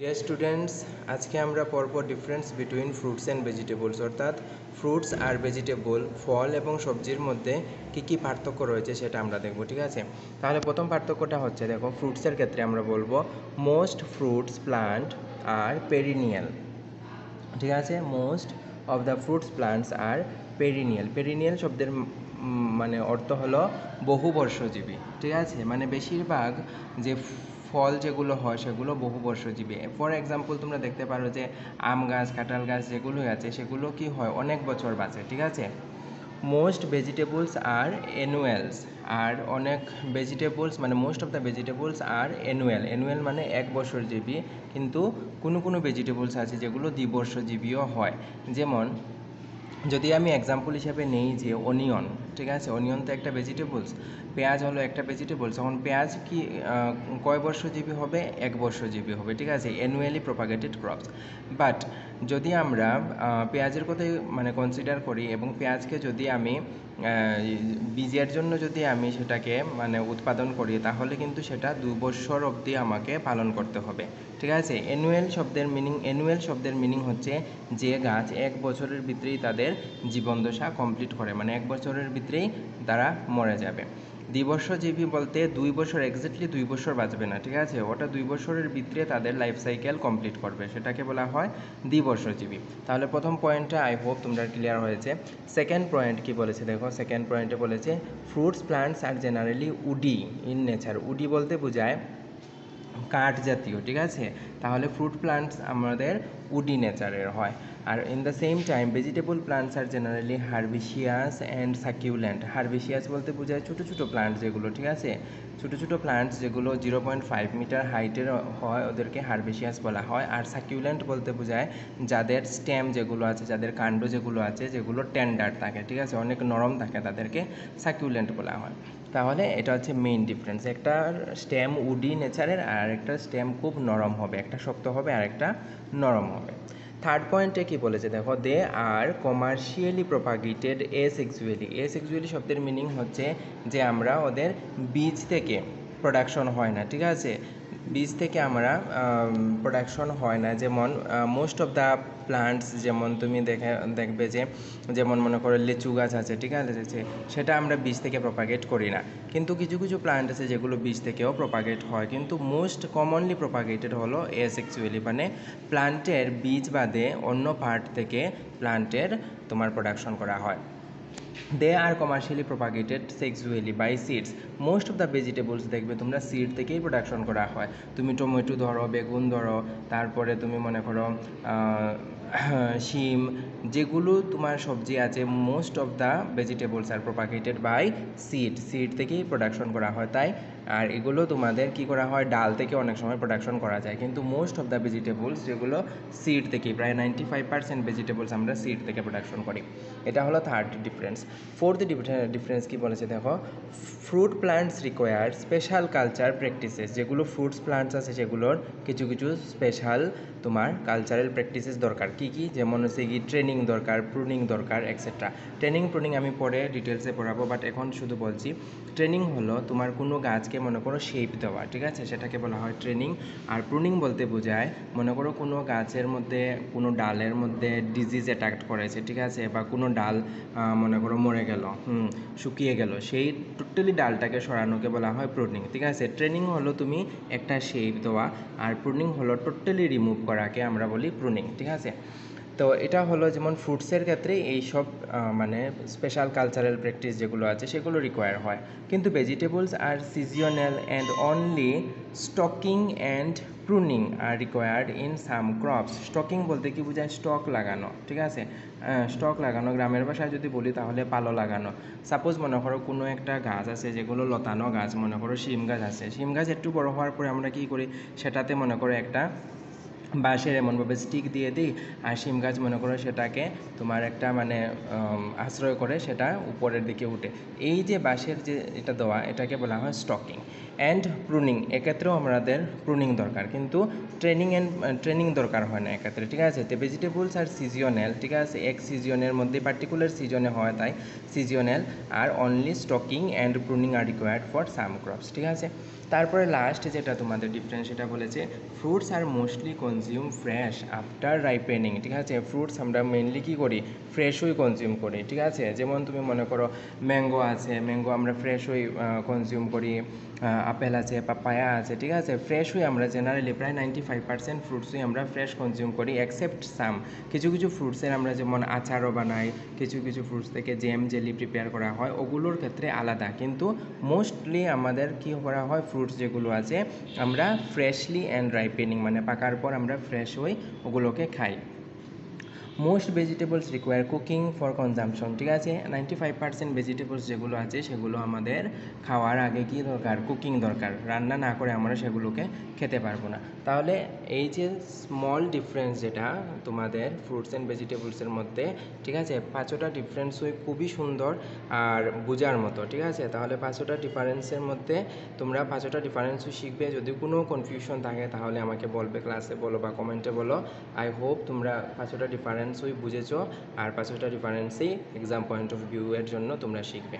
Dear students, আজকে আমরা পড়ব difference between fruits and vegetables, অর্থাৎ ফ্রুটস আর ভেজিটেবল, ফল এবং সবজির মধ্যে কী কী পার্থক্য রয়েছে সেটা আমরা দেখব। ঠিক আছে, তাহলে প্রথম পার্থক্যটা হচ্ছে, দেখো, ফ্রুটসের ক্ষেত্রে আমরা বলবো most fruits plant are perennial. ঠিক আছে, most of the fruits plants are perennial. Perennial শব্দের মানে অর্থ হলো বহুবর্ষজীবী। ঠিক আছে, মানে বেশিরভাগ যে ফল যেগুলো হয় সেগুলো বহুবর্ষজীবী। ফর এক্সাম্পল তোমরা দেখতে পারো যে আম গাছ, কাঁঠাল গাছ যেগুলো আছে সেগুলো কি হয়, অনেক বছর বাঁচে। ঠিক আছে, মোস্ট ভেজিটেবলস আর অ্যানুয়ালস। আর অনেক ভেজিটেবলস মানে most of the vegetables are annual. Annual মানে এক বছরজীবী, কিন্তু কোনো কোনো ভেজিটেবলস আছে যেগুলো দ্বিবর্ষজীবীও হয়। যেমন যদি আমি এক্সাম্পল হিসাবে নেই যে অনিয়ন। ঠিক আছে, অনিয়ন তো একটা ভেজিটেবলস, পেঁয়াজ হলো একটা ভেজিটেবলস। এখন পেঁয়াজ কি কয় বর্ষজীবী হবে? এক বর্ষজীবী হবে। ঠিক আছে, অ্যানুয়ালি প্রপাগেটেড ক্রপস। বাট যদি আমরা পেঁয়াজের কথাই মানে কনসিডার করি এবং পেঁয়াজকে যদি আমি বীজের জন্য যদি আমি সেটাকে মানে উৎপাদন করি, তাহলে কিন্তু সেটা 2 বছর অবধি আমাকে পালন করতে হবে। ঠিক আছে, অ্যানুয়াল শব্দের মিনিং হচ্ছে যে গাছ এক বছরের ভিতরেই তাদের জীবনদশা কমপ্লিট করে, মানে এক বছরের ভিতরেই তারা মরে যাবে। দ্বিবর্ষজীবী বলতে 2 বছর, এক্স্যাক্টলি 2 বছর বাঁচবে না। ঠিক আছে, ওটা 2 বছরের ভিতরে তাদের লাইফ সাইকেল কমপ্লিট করবে, সেটাকে বলা হয় দ্বিবর্ষজীবী। তাহলে প্রথম পয়েন্টটা আই হোপ তোমরা ক্লিয়ার হয়েছে। সেকেন্ড পয়েন্ট কি বলেছে, দেখো, সেকেন্ড পয়েন্টে বলেছে fruits plants are generally woody in nature. Woody বলতে বোঝায় কাঠ জাতীয়। ঠিক আছে, তাহলে ফ্রুট প্লান্টস আমাদের উডি নেচারের হয়। আর in the same time vegetable plants are generally herbaceous and succulent. Herbaceous বলতে বোঝায় ছোটো ছোটো প্লান্ট যেগুলো, ঠিক আছে, ছোটো ছোটো প্লান্টস যেগুলো 0.5 মিটার হাইটের হয় ওদেরকে হার্বিশিয়াস বলা হয়। আর সাকিউল্যান্ট বলতে বোঝায় যাদের স্টেম যেগুলো আছে, যাদের কাণ্ড যেগুলো আছে, যেগুলো টেন্ডার থাকে, ঠিক আছে, অনেক নরম থাকে, তাদেরকে সাকিউল্যান্ট বলা হয়। তাহলে এটা হচ্ছে মেইন ডিফারেন্স, একটা স্টেম উডি নেচারের আর একটা স্টেম খুব নরম হবে, একটা শক্ত হবে আর একটা নরম হবে। থার্ড পয়েন্টে কি বলেছে, দেখো, দে আর কমার্শিয়ালি প্রপাগেটেড এসেক্সুয়ালি। এসেক্সুয়ালি শব্দের মিনিং হচ্ছে যে আমরা ওদের বীজ থেকে প্রোডাকশন হয় না। ঠিক আছে, বীজ থেকে আমরা প্রোডাকশন হয় না। যেমন মোস্ট অফ দ্য প্লান্টস, যেমন তুমি দেখবে যে যেমন মনে করো লিচু গাছ আছে, ঠিক আছে, সেটা আমরা বীজ থেকে প্রপাগেট করি না। কিন্তু কিছু কিছু প্লান্ট আছে যেগুলো বীজ থেকেও প্রপাগেট হয়, কিন্তু মোস্ট কমনলি প্রপাগেটেড হলো এসেক্সুয়ালি, মানে প্লান্টের বীজ বাদে অন্য পার্ট থেকে প্লান্টের তোমার প্রোডাকশন করা হয়। They are commercially propagated sexually by seeds. Most of the vegetables দেখবে তোমরা সিড থেকেই প্রোডাকশন করা হয়। তুমি টমেটো ধরো, বেগুন ধরো, তারপরে তুমি মনে করো শিম, যেগুলো তোমার সবজি আছে, most of the vegetables are propagated by seed থেকেই প্রোডাকশন করা হয়। তাই আর এগুলো তোমাদের কি করা হয়, ডাল থেকে অনেক সময় প্রোডাকশন করা যায়, কিন্তু মোস্ট অফ দ্য ভেজিটেবলস যেগুলো সিড থেকেই, প্রায় 95% ভেজিটেবলস আমরা সিড থেকে প্রোডাকশন করি। এটা হলো থার্ড ডিফারেন্স। ফোর্থ ডিফারেন্স কি বলেছে, দেখো, fruit plants require special culture practices. যেগুলো ফ্রুটস প্লান্টস আছে সেগুলোর কিছু কিছু স্পেশাল তোমার কালচারাল প্র্যাকটিসেস দরকার। কি কি? যেমন হচ্ছে কি ট্রেনিং দরকার, প্রুনিং দরকার, এক্সেট্রা। ট্রেনিং প্রুনিং আমি পরে ডিটেলসে পড়াবো, বাট এখন শুধু বলছি ট্রেনিং হলো তোমার কোনো গাছকে মনে করো শেপ দেওয়া, ঠিক আছে, সেটাকে বলা হয় ট্রেনিং। আর প্রুনিং বলতে বোঝায় মনে করো কোনো গাছের মধ্যে, কোনো ডালের মধ্যে ডিজিজ অ্যাটাক করেছে, ঠিক আছে, বা কোনো ডাল মনে করো মরে গেল, শুকিয়ে গেল, সেই টোটালি ডালটাকে সরানোকে বলা হয় প্রুনিং। ঠিক আছে, ট্রেনিং হলো তুমি একটা শেপ দেওয়া, আর প্রুনিং হলো টোটালি রিমুভ করাকে আমরা বলি প্রুনিং। ঠিক আছে, তো এটা হলো যেমন ফ্রুটসের ক্ষেত্রে এইসব মানে স্পেশাল কালচারাল প্র্যাকটিস যেগুলো আছে সেগুলো রিকোয়ার হয়। কিন্তু vegetables are seasonal and only staking and pruning are required in some crops. Staking বলতে কি বোঝায়, স্টক লাগানো, ঠিক আছে, স্টক লাগানো, গ্রামের ভাষায় যদি বলি তাহলে পালো লাগানো। সাপোজ মনে করো কোনো একটা গাছ আছে যেগুলো লতানো গাছ, মনে করো শিম গাছ আছে, শিম গাছ একটু বড় হওয়ার পরে আমরা কী করি, সেটাতে মনে করো একটা বাঁশের এমনভাবে স্টিক দিয়ে দিই, আর শিম গাছ মনে করো সেটাকে তোমার একটা মানে আশ্রয় করে সেটা উপরের দিকে উঠে। এই যে বাঁশের যে এটা দেওয়া, এটাকে বলা হয় স্টকিং। অ্যান্ড প্রুনিং, এক্ষেত্রেও আমাদের প্রুনিং দরকার, কিন্তু ট্রেনিং দরকার হয় না এক্ষেত্রে। ঠিক আছে, তো ভেজিটেবলস আর সিজনাল, ঠিক আছে, এক সিজনের মধ্যে পার্টিকুলার সিজনে হয়, তাই সিজনাল। আর only staking and pruning are required for some crops. ঠিক আছে, তারপরে লাস্ট যেটা তোমাদের ডিফারেন্স সেটা বলেছে fruits are mostly consume fresh after ripening, ঠিক আছে। ফ্রুটস আমরা মেনলি কী করি, ফ্রেশই কনজিউম করি, ঠিক আছে। যেমন তুমি মনে করো ম্যাঙ্গো আছে, ম্যাঙ্গো আমরা ফ্রেশই কনজিউম করি, আপেল আছে, পাপায়া আছে, ঠিক আছে। ফ্রেশই আমরা জেনারেলি প্রায় 95% ফ্রুটসই আমরা ফ্রেশ কনজিউম করি এক্সেপ্ট সাম, কিছু কিছু ফ্রুটসের আমরা যেমন আচারও বানাই, কিছু কিছু ফ্রুটস থেকে জ্যাম জেলি প্রিপেয়ার করা হয়, ওগুলোর ক্ষেত্রে আলাদা। কিন্তু মোস্টলি আমাদের কী করা হয়, ফ্রুটস যেগুলো আছে আমরা ফ্রেশলি অ্যান্ড রাইপেনিং মানে পাকার পর আমরা ফ্রেশ হই ওগুলোকে খাই। Most vegetables require cooking for consumption, ঠিক আছে। 95% ভেজিটেবলস যেগুলো আছে সেগুলো আমাদের খাওয়ার আগে কি দরকার, কুকিং দরকার, রান্না না করে আমরা সেগুলোকে খেতে পারবো না। তাহলে এই যে স্মল ডিফারেন্স যেটা তোমাদের ফ্রুটস অ্যান্ড ভেজিটেবলসের মধ্যে, ঠিক আছে, পাঁচটা ডিফারেন্সই খুবই সুন্দর আর বোঝার মতো, ঠিক আছে। তাহলে পাঁচটা ডিফারেন্সের মধ্যে তোমরা পাঁচটা ডিফারেন্সও শিখবে। যদি কোনো কনফিউশন থাকে তাহলে আমাকে বলবে, ক্লাসে বলো বা কমেন্টে বলো। আই হোপ তোমরা পাঁচটা ডিফারেন্সই বুঝেছো আর পাঁচটা ডিফারেন্সই এক্সাম পয়েন্ট অফ ভিউ এর জন্য তোমরা শিখবে।